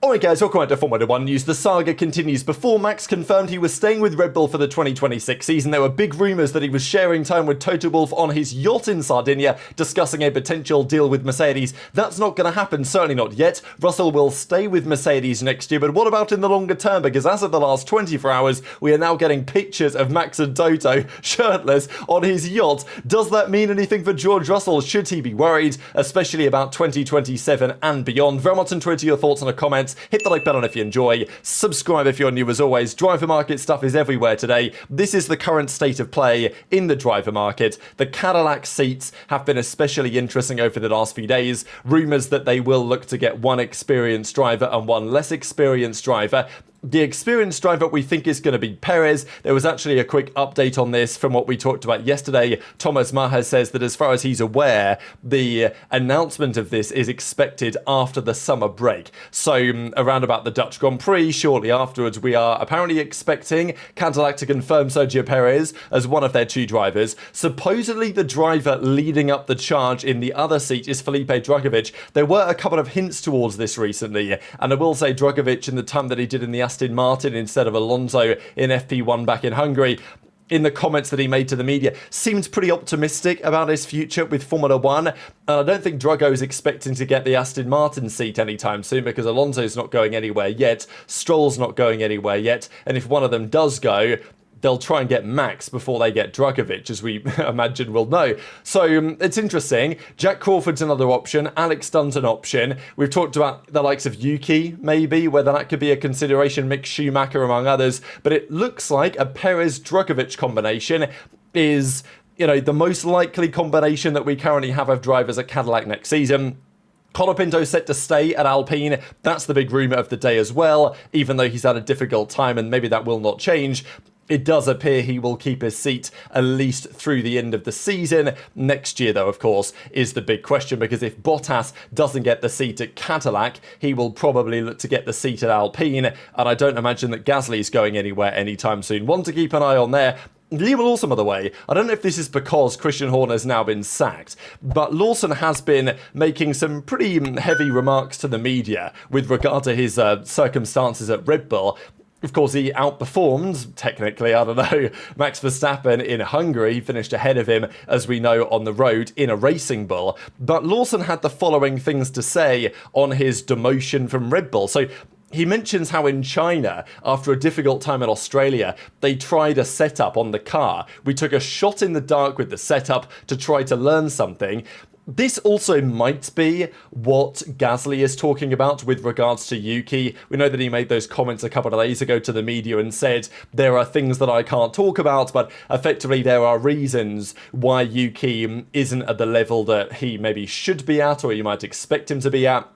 Alright guys, welcome back to Formula 1 News. The saga continues. Before Max confirmed he was staying with Red Bull for the 2026 season, there were big rumours that he was sharing time with Toto Wolff on his yacht in Sardinia, discussing a potential deal with Mercedes. That's not going to happen, certainly not yet. Russell will stay with Mercedes next year, but what about in the longer term? Because as of the last 24 hours, we are now getting pictures of Max and Toto shirtless on his yacht. Does that mean anything for George Russell? Should he be worried, especially about 2027 and beyond? Very much on Twitter, your thoughts in the comments. Hit the like button if you enjoy. Subscribe if you're new as always. Driver market stuff is everywhere today. This is the current state of play in the driver market. The Cadillac seats have been especially interesting over the last few days. Rumours that they will look to get one experienced driver and one less experienced driver. The experienced driver we think is going to be Perez. There was actually a quick update on this from what we talked about yesterday. Thomas Maher says that as far as he's aware, the announcement of this is expected after the summer break. So around about the Dutch Grand Prix, shortly afterwards, we are apparently expecting Cadillac to confirm Sergio Perez as one of their two drivers. Supposedly the driver leading up the charge in the other seat is Felipe Drugovich. There were a couple of hints towards this recently, and I will say Drugovich in the time that he did in the Aston Martin instead of Alonso in FP1 back in Hungary, in the comments that he made to the media, seems pretty optimistic about his future with Formula 1. And I don't think Drugo is expecting to get the Aston Martin seat anytime soon because Alonso's not going anywhere yet, Stroll's not going anywhere yet, and if one of them does go, they'll try and get Max before they get Drugovich, as we imagine will know. So it's interesting. Jack Crawford's another option. Alex Dunn's an option. We've talked about the likes of Yuki, maybe, whether that could be a consideration. Mick Schumacher, among others. But it looks like a Perez-Drugovich combination is, the most likely combination that we currently have of drivers at Cadillac next season. Colapinto set to stay at Alpine. That's the big rumour of the day as well, even though he's had a difficult time and maybe that will not change. It does appear he will keep his seat at least through the end of the season. Next year, though, of course, is the big question, because if Bottas doesn't get the seat at Cadillac, he will probably look to get the seat at Alpine, and I don't imagine that Gasly's going anywhere anytime soon. One to keep an eye on there. Liam Lawson, by the way, I don't know if this is because Christian Horner's now been sacked, but Lawson has been making some pretty heavy remarks to the media with regard to his circumstances at Red Bull. Of course, he outperformed, technically, Max Verstappen in Hungary. He finished ahead of him, as we know, on the road in a Racing Bull. But Lawson had the following things to say on his demotion from Red Bull. So he mentions how in China, after a difficult time in Australia, they tried a setup on the car. We took a shot in the dark with the setup to try to learn something. This also might be what Gasly is talking about with regards to Yuki. We know that he made those comments a couple of days ago to the media and said, there are things that I can't talk about, but effectively there are reasons why Yuki isn't at the level that he maybe should be at, or you might expect him to be at,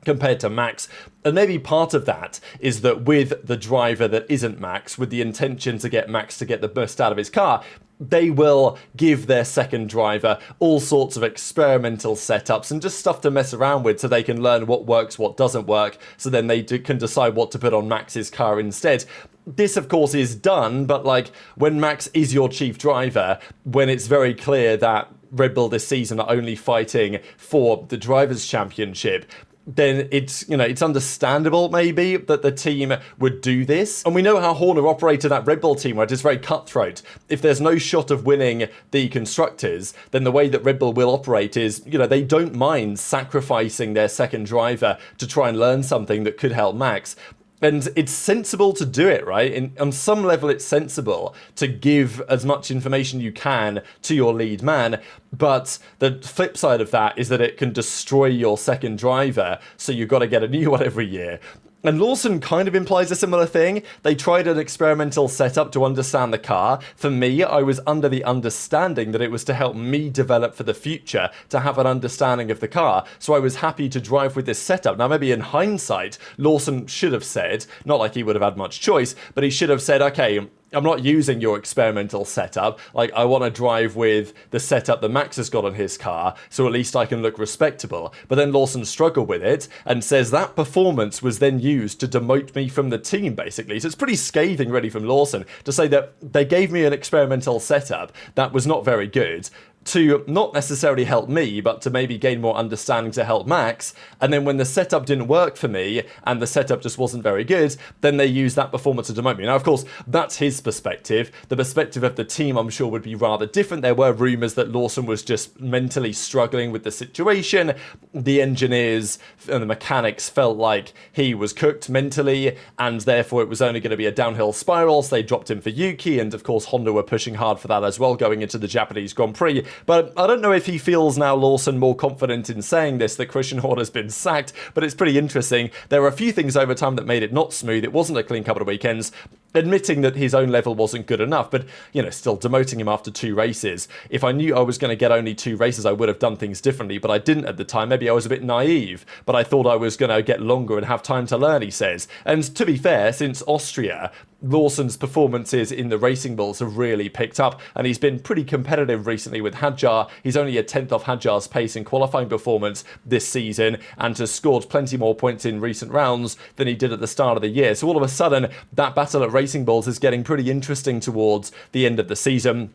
compared to Max. And maybe part of that is that with the driver that isn't Max, with the intention to get Max to get the best out of his car, they will give their second driver all sorts of experimental setups and just stuff to mess around with so they can learn what works, what doesn't work, so then they can decide what to put on Max's car instead. This, of course, is done, but when Max is your chief driver, when it's very clear that Red Bull this season are only fighting for the Drivers' Championship, then it's understandable maybe that the team would do this. And we know how Horner operated that Red Bull team, where it is very cutthroat. If there's no shot of winning the constructors, then the way that Red Bull will operate is, they don't mind sacrificing their second driver to try and learn something that could help Max. And it's sensible to do it, right? On some level, it's sensible to give as much information you can to your lead man. But the flip side of that is that it can destroy your second driver. So you've got to get a new one every year. And Lawson kind of implies a similar thing. They tried an experimental setup to understand the car. For me, I was under the understanding that it was to help me develop for the future, to have an understanding of the car. So I was happy to drive with this setup. Now, maybe in hindsight, Lawson should have said, not like he would have had much choice, but he should have said, okay, I'm not using your experimental setup. I want to drive with the setup that Max has got on his car, so at least I can look respectable. But then Lawson struggled with it and says that performance was then used to demote me from the team, basically. So it's pretty scathing, really, from Lawson to say that they gave me an experimental setup that was not very good. to not necessarily help me, but to maybe gain more understanding to help Max. And then when the setup didn't work for me, and the setup just wasn't very good, then they used that performance to demote me. Now, of course, that's his perspective. The perspective of the team, I'm sure, would be rather different. There were rumours that Lawson was just mentally struggling with the situation. The engineers and the mechanics felt like he was cooked mentally, and therefore it was only going to be a downhill spiral, so they dropped him for Yuki, and of course Honda were pushing hard for that as well going into the Japanese Grand Prix. But I don't know if he feels now, Lawson, more confident in saying this, that Christian Horner's been sacked, but it's pretty interesting. There were a few things over time that made it not smooth. It wasn't a clean couple of weekends, admitting that his own level wasn't good enough, but, still demoting him after 2 races. If I knew I was going to get only 2 races, I would have done things differently, but I didn't at the time. Maybe I was a bit naive, but I thought I was going to get longer and have time to learn, he says. And to be fair, since Austria, Lawson's performances in the Racing Bulls have really picked up, and he's been pretty competitive recently with Hadjar. He's only a 10th off Hadjar's pace in qualifying performance this season, and has scored plenty more points in recent rounds than he did at the start of the year. So all of a sudden, that battle at Racing Bulls is getting pretty interesting towards the end of the season.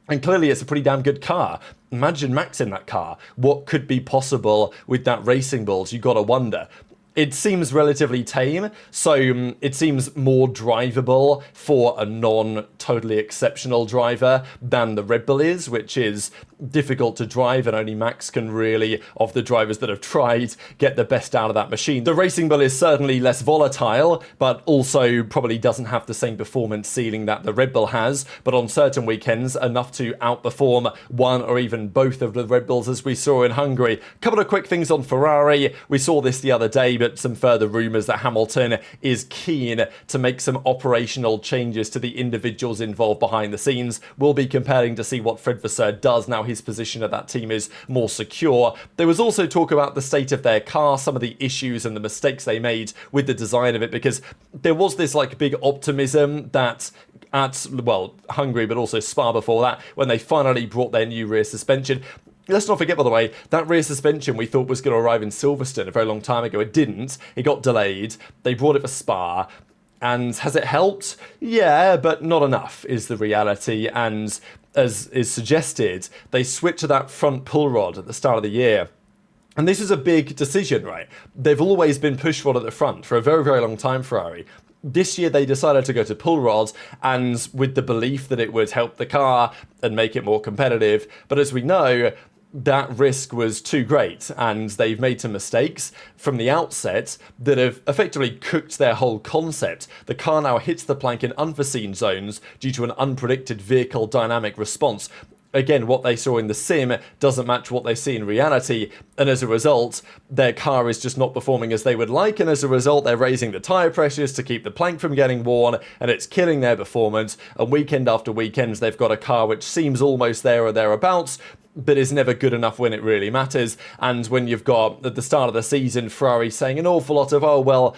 And clearly it's a pretty damn good car. Imagine Max in that car. What could be possible with that Racing Bulls? You gotta wonder. It seems relatively tame, so it seems more drivable for a non-totally exceptional driver than the Red Bull is, which is difficult to drive, and only Max can really, of the drivers that have tried, get the best out of that machine. The Racing Bull is certainly less volatile, but also probably doesn't have the same performance ceiling that the Red Bull has, but on certain weekends, enough to outperform one or even both of the Red Bulls, as we saw in Hungary. A couple of quick things on Ferrari. We saw this the other day, but some further rumours that Hamilton is keen to make some operational changes to the individuals involved behind the scenes. Will be comparing to see what Fred Vasseur does now his position at that team is more secure. There was also talk about the state of their car, some of the issues and the mistakes they made with the design of it, because there was this big optimism that at, Hungary, but also Spa before that, when they finally brought their new rear suspension. Let's not forget, by the way, that rear suspension we thought was going to arrive in Silverstone a very long time ago. It didn't. It got delayed. They brought it for Spa. And has it helped? Yeah, but not enough is the reality. And as is suggested, they switched to that front pull rod at the start of the year. And this is a big decision, right? They've always been push rod at the front for a very, very long time, Ferrari. This year they decided to go to pull rods, and with the belief that it would help the car and make it more competitive. But as we know, that risk was too great, and they've made some mistakes from the outset that have effectively cooked their whole concept. The car now hits the plank in unforeseen zones due to an unpredicted vehicle dynamic response. Again, what they saw in the sim doesn't match what they see in reality, and as a result, their car is just not performing as they would like, and as a result, they're raising the tyre pressures to keep the plank from getting worn, and it's killing their performance. And weekend after weekend, they've got a car which seems almost there or thereabouts, but is never good enough when it really matters. And when you've got, at the start of the season, Ferrari saying an awful lot of,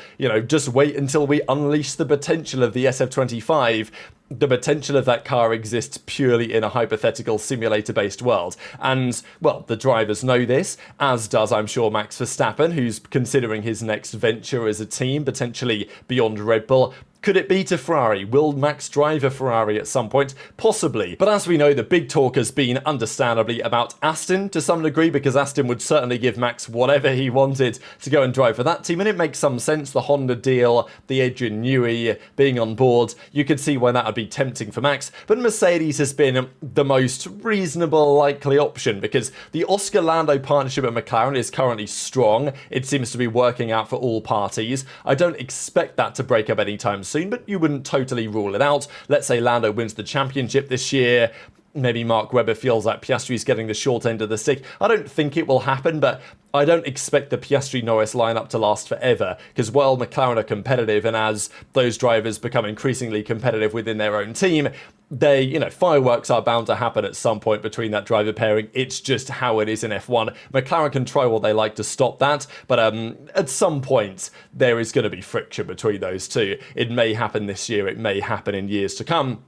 just wait until we unleash the potential of the SF25, the potential of that car exists purely in a hypothetical simulator-based world. And, the drivers know this, as does, I'm sure, Max Verstappen, who's considering his next venture as a team, potentially beyond Red Bull. Could it be to Ferrari? Will Max drive a Ferrari at some point? Possibly. But as we know, the big talk has been, understandably, about Aston to some degree, because Aston would certainly give Max whatever he wanted to go and drive for that team. And it makes some sense, the Honda deal, the Adrian Newey being on board. You could see why that would be tempting for Max. But Mercedes has been the most reasonable, likely option, because the Oscar Lando partnership at McLaren is currently strong. It seems to be working out for all parties. I don't expect that to break up anytime soon, but you wouldn't totally rule it out. Let's say Lando wins the championship this year. Maybe Mark Webber feels like Piastri's getting the short end of the stick. I don't think it will happen, but I don't expect the Piastri-Norris lineup to last forever, because while McLaren are competitive, and as those drivers become increasingly competitive within their own team, fireworks are bound to happen at some point between that driver pairing. It's just how it is in F1. McLaren can try what they like to stop that, but at some point there is going to be friction between those two. It may happen this year, it may happen in years to come.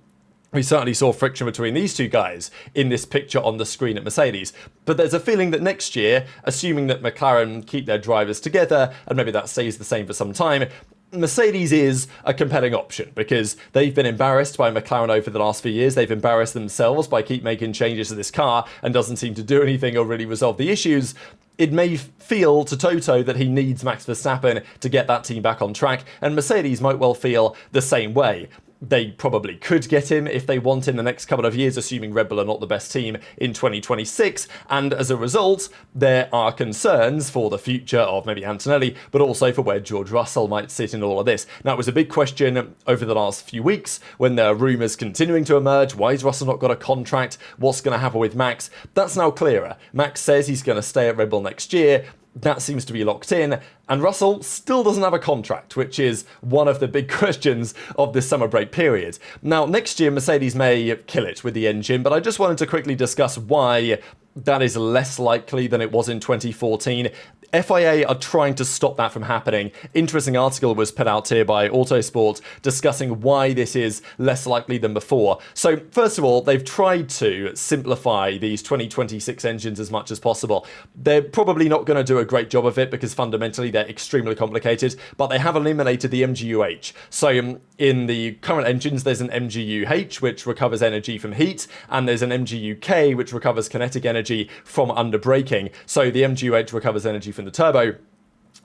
We certainly saw friction between these two guys in this picture on the screen at Mercedes. But there's a feeling that next year, assuming that McLaren keep their drivers together, and maybe that stays the same for some time, Mercedes is a compelling option because they've been embarrassed by McLaren over the last few years. They've embarrassed themselves by keep making changes to this car and doesn't seem to do anything or really resolve the issues. It may feel to Toto that he needs Max Verstappen to get that team back on track, and Mercedes might well feel the same way. They probably could get him if they want in the next couple of years, assuming Red Bull are not the best team in 2026. And as a result, there are concerns for the future of maybe Antonelli, but also for where George Russell might sit in all of this. Now, it was a big question over the last few weeks when there are rumours continuing to emerge. Why has Russell not got a contract? What's going to happen with Max? That's now clearer. Max says he's going to stay at Red Bull next year. That seems to be locked in, and Russell still doesn't have a contract, which is one of the big questions of this summer break period. Now, next year, Mercedes may kill it with the engine, but I just wanted to quickly discuss why that is less likely than it was in 2014. FIA are trying to stop that from happening. Interesting article was put out here by Autosport discussing why this is less likely than before. So first of all, they've tried to simplify these 2026 engines as much as possible. They're probably not going to do a great job of it because fundamentally they're extremely complicated, but they have eliminated the MGU-H. So in the current engines, there's an MGU-H, which recovers energy from heat, and there's an MGU-K, which recovers kinetic energy from under braking. So the MGU-H recovers energy from the turbo,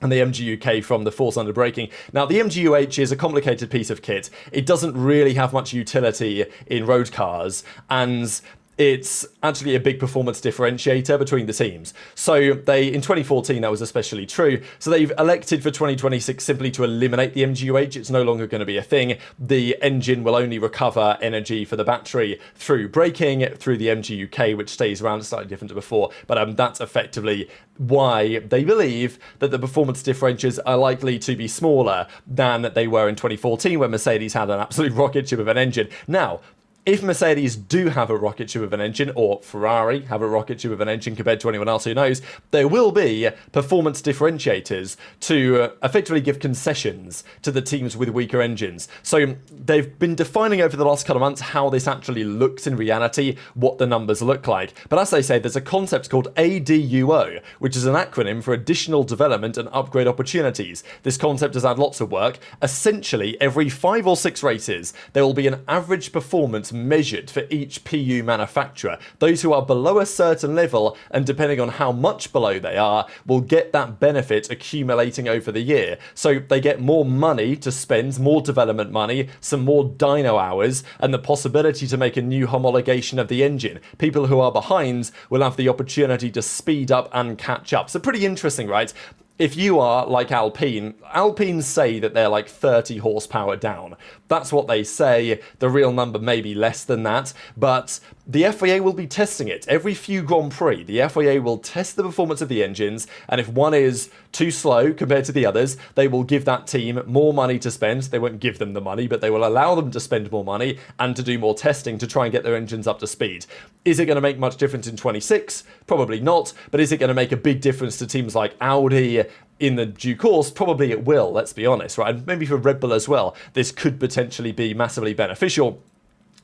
and the MGU-K from the force under braking. Now, the MGU-H is a complicated piece of kit. It doesn't really have much utility in road cars, and it's actually a big performance differentiator between the teams. So in 2014, that was especially true. So they've elected for 2026 simply to eliminate the MGU-H. It's no longer going to be a thing. The engine will only recover energy for the battery through braking, through the MGU-K, which stays around, slightly different to before. But that's effectively why they believe that the performance differentials are likely to be smaller than they were in 2014, when Mercedes had an absolute rocket ship of an engine. Now, if Mercedes do have a rocket ship of an engine, or Ferrari have a rocket ship of an engine compared to anyone else who knows, there will be performance differentiators to effectively give concessions to the teams with weaker engines. So they've been defining over the last couple of months how this actually looks in reality, what the numbers look like. But as they say, there's a concept called ADUO, which is an acronym for Additional Development and Upgrade Opportunities. This concept has had lots of work. Essentially, every 5 or 6 races, there will be an average performance measured for each PU manufacturer. Those who are below a certain level, and depending on how much below they are, will get that benefit accumulating over the year. So they get more money to spend, more development money, some more dyno hours, and the possibility to make a new homologation of the engine. People who are behind will have the opportunity to speed up and catch up. So pretty interesting, right? If you are like Alpine say that they're like 30 horsepower down. That's what they say. The real number may be less than that, but the FIA will be testing it. Every few Grand Prix, the FIA will test the performance of the engines, and if one is too slow compared to the others, they will give that team more money to spend. They won't give them the money, but they will allow them to spend more money and to do more testing to try and get their engines up to speed. Is it going to make much difference in 26? Probably not, but is it going to make a big difference to teams like Audi in the due course? Probably it will, let's be honest, right? And maybe for Red Bull as well, this could potentially be massively beneficial.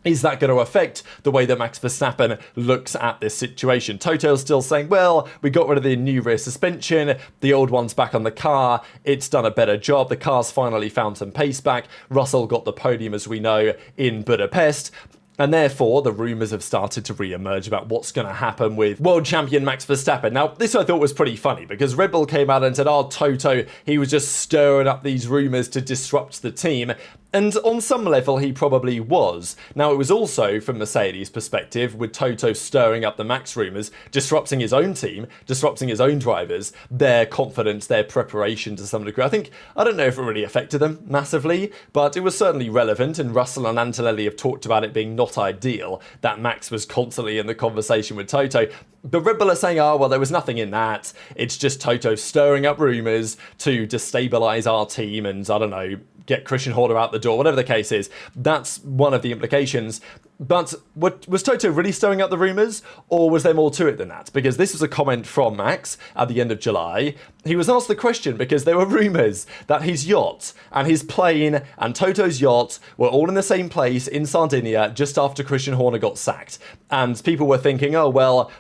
Is that going to affect the way that Max Verstappen looks at this situation? Toto's still saying, well, we got rid of the new rear suspension, the old one's back on the car, it's done a better job, the car's finally found some pace back, Russell got the podium, as we know, in Budapest. And therefore, the rumours have started to re-emerge about what's going to happen with world champion Max Verstappen. Now, this I thought was pretty funny because Red Bull came out and said, oh, Toto, he was just stirring up these rumours to disrupt the team. And on some level, he probably was. Now, it was also, from Mercedes' perspective, with Toto stirring up the Max rumours, disrupting his own team, disrupting his own drivers, their confidence, their preparation to some degree. I don't know if it really affected them massively, but it was certainly relevant, and Russell and Antonelli have talked about it being not ideal, that Max was constantly in the conversation with Toto. But Red Bull are saying, oh, well, there was nothing in that. It's just Toto stirring up rumours to destabilise our team and, I don't know, get Christian Horner out the door, whatever the case is. That's one of the implications. But was Toto really stirring up the rumours, or was there more to it than that? Because this was a comment from Max at the end of July. He was asked the question because there were rumours that his yacht and his plane and Toto's yacht were all in the same place in Sardinia just after Christian Horner got sacked. And people were thinking, oh, well,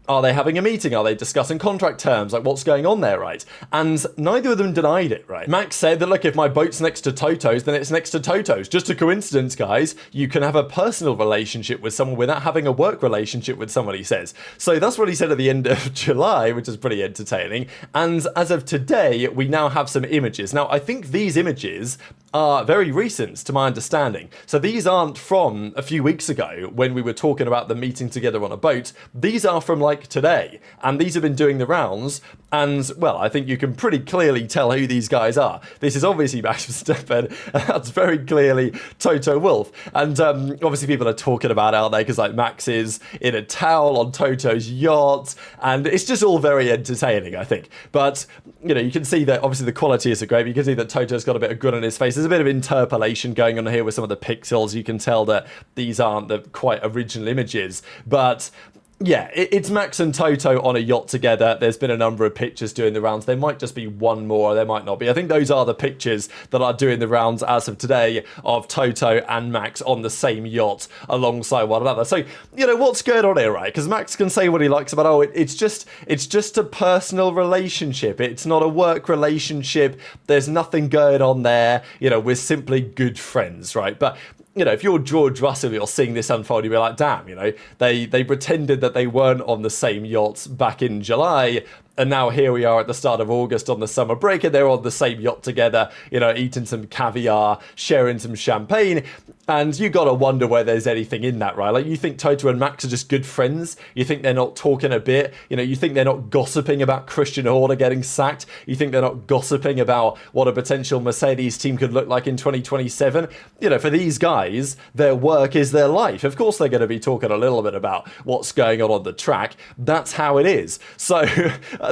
Are they having a meeting? Are they discussing contract terms? Like, what's going on there, right? And neither of them denied it, right? Max said that, look, if my boat's next to Toto's, then it's next to Toto's. Just a coincidence, guys. You can have a personal relationship with someone without having a work relationship with someone, he says. So that's what he said at the end of July, which is pretty entertaining. And as of today, we now have some images. Now, I think these images are very recent, to my understanding. So these aren't from a few weeks ago when we were talking about the meeting together on a boat. These are from like today, and these have been doing the rounds. And well, I think you can pretty clearly tell who these guys are. This is obviously Max Verstappen, and that's very clearly Toto Wolff. And obviously people are talking about it out there because like Max is in a towel on Toto's yacht, and it's just all very entertaining, I think. But you know, you can see that obviously the quality isn't great. You can see that Toto's got a bit of grin on his face. There's a bit of interpolation going on here with some of the pixels. You can tell that these aren't the quite original images, but yeah, it's Max and Toto on a yacht together. There's been a number of pictures doing the rounds. There might just be one more, there might not be. I think those are the pictures that are doing the rounds as of today of Toto and Max on the same yacht alongside one another. So, you know, what's going on here, right? Because Max can say what he likes about, oh, it's just a personal relationship. It's not a work relationship. There's nothing going on there. You know, we're simply good friends, right? But you know, if you're George Russell, you're seeing this unfold, you'll be like, damn, you know, they pretended that they weren't on the same yachts back in July, and now here we are at the start of August on the summer break, and they're on the same yacht together, you know, eating some caviar, sharing some champagne. And you gotta wonder where there's anything in that, right? Like, you think Toto and Max are just good friends? You think they're not talking a bit? You know, you think they're not gossiping about Christian Horner getting sacked? You think they're not gossiping about what a potential Mercedes team could look like in 2027? You know, for these guys, their work is their life. Of course they're gonna be talking a little bit about what's going on the track. That's how it is. So,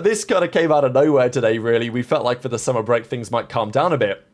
this kind of came out of nowhere today, really. We felt like for the summer break, things might calm down a bit.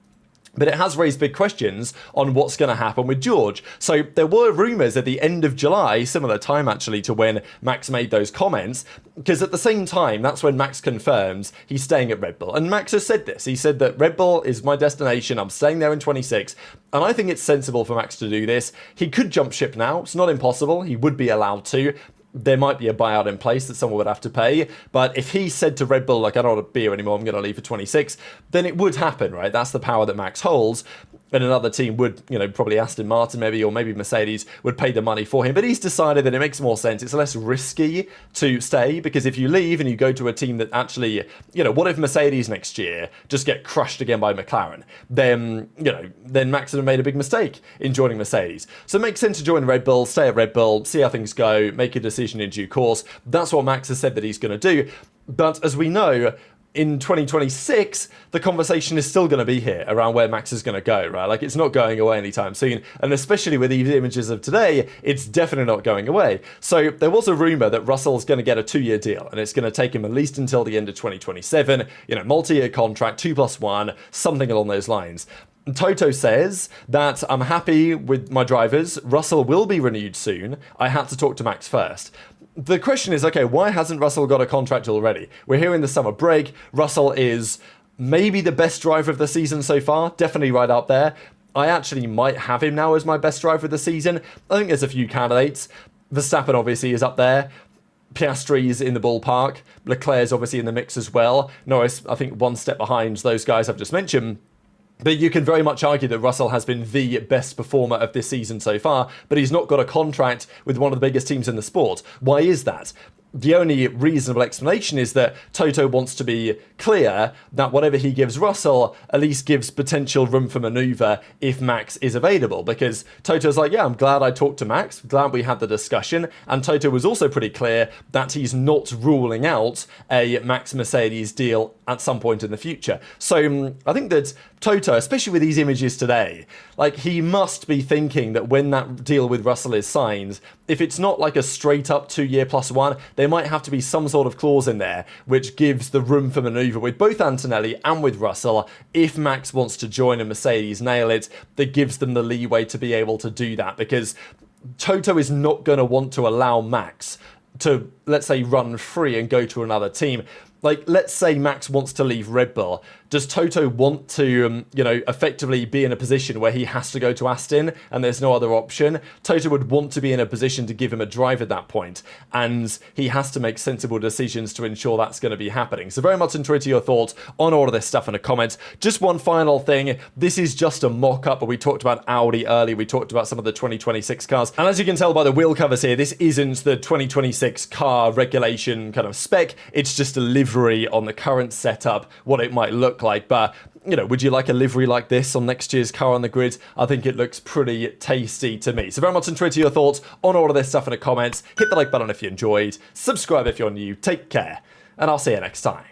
But it has raised big questions on what's going to happen with George. So there were rumours at the end of July, similar time actually to when Max made those comments, because at the same time, that's when Max confirms he's staying at Red Bull. And Max has said this. He said that Red Bull is my destination. I'm staying there in 26. And I think it's sensible for Max to do this. He could jump ship now. It's not impossible. He would be allowed to. There might be a buyout in place that someone would have to pay. But if he said to Red Bull, like, I don't want to be here anymore, I'm going to leave for 26, then it would happen, right? That's the power that Max holds. And another team would, you know, probably Aston Martin maybe, or maybe Mercedes would pay the money for him. But he's decided that it makes more sense. It's less risky to stay, because if you leave and you go to a team that actually, you know, what if Mercedes next year just get crushed again by McLaren? Then, you know, then Max would have made a big mistake in joining Mercedes. So it makes sense to join Red Bull, stay at Red Bull, see how things go, make a decision in due course. That's what Max has said that he's going to do. But as we know, in 2026, the conversation is still going to be here around where Max is going to go, right? Like, it's not going away anytime soon. And especially with these images of today, it's definitely not going away. So there was a rumor that Russell's going to get a 2-year deal, and it's going to take him at least until the end of 2027, you know, multi-year contract, 2+1, something along those lines. Toto says that I'm happy with my drivers. Russell will be renewed soon. I had to talk to Max first. The question is, okay, why hasn't Russell got a contract already? We're here in the summer break. Russell is maybe the best driver of the season so far, definitely right up there. I actually might have him now as my best driver of the season. I think there's a few candidates. Verstappen obviously is up there. Piastri's in the ballpark. Leclerc's obviously in the mix as well. Norris, I think, one step behind those guys I've just mentioned. But you can very much argue that Russell has been the best performer of this season so far, but he's not got a contract with one of the biggest teams in the sport. Why is that? The only reasonable explanation is that Toto wants to be clear that whatever he gives Russell at least gives potential room for manoeuvre if Max is available. Because Toto's like, yeah, I'm glad I talked to Max, glad we had the discussion. And Toto was also pretty clear that he's not ruling out a Max Mercedes deal at some point in the future. So I think that Toto, especially with these images today, like, he must be thinking that when that deal with Russell is signed, if it's not like a straight up 2-year +1, there might have to be some sort of clause in there which gives the room for manoeuvre with both Antonelli and with Russell. If Max wants to join a Mercedes nail it, that gives them the leeway to be able to do that, because Toto is not going to want to allow Max to, let's say, run free and go to another team. Like, let's say Max wants to leave Red Bull. Does Toto want to, effectively be in a position where he has to go to Aston and there's no other option? Toto would want to be in a position to give him a drive at that point, and he has to make sensible decisions to ensure that's going to be happening. So very much interested in your thoughts on all of this stuff in the comments. Just one final thing. This is just a mock-up, but we talked about Audi earlier. We talked about some of the 2026 cars. And as you can tell by the wheel covers here, this isn't the 2026 car regulation kind of spec. It's just a livery on the current setup, what it might look like. But would you like a livery like this on next year's car on the grid? I think it looks pretty tasty to me. So very much interested in your thoughts on all of this stuff in the comments. Hit the like button if you enjoyed. Subscribe if you're new. Take care. And I'll see you next time.